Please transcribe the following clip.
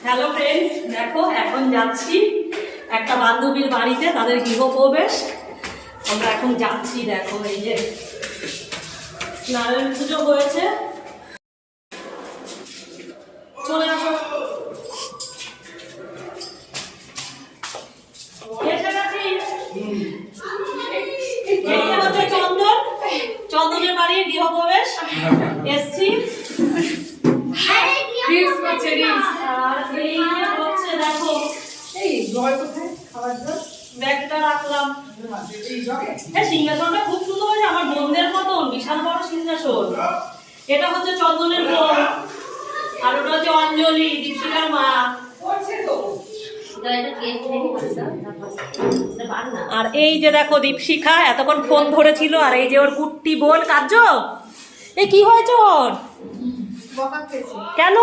Hello friends, দেখো এখন যাচ্ছি একটা বান্ধবীর বাড়িতে, তাদের গৃহপ্রবেশ। আমরা এখন যাচ্ছি, দেখো এই যে নারায়ণ পুজো হয়েছে, চলে আসো। এসে গেছি। এই হচ্ছে চন্দনের বাড়ির গৃহপ্রবেশ, এসছি। আর এই যে হচ্ছে দেখো, ব্যাগটা রাখলাম। সিংহাসনটা খুব সুন্দর হয়েছে, আমার বোনদের মতন বিশাল বড় সিংহাসন। এটা হচ্ছে চন্দনের বোন, আর ওটা হচ্ছে অঞ্জলি, দীপশিকার মা। আর এই যে দেখো দীপশিখা এতক্ষণ ফোন ধরেছিল, আর এই যে ওর কুট্টি বোন কার্য। এ কি হয়েছে ওর? কেন?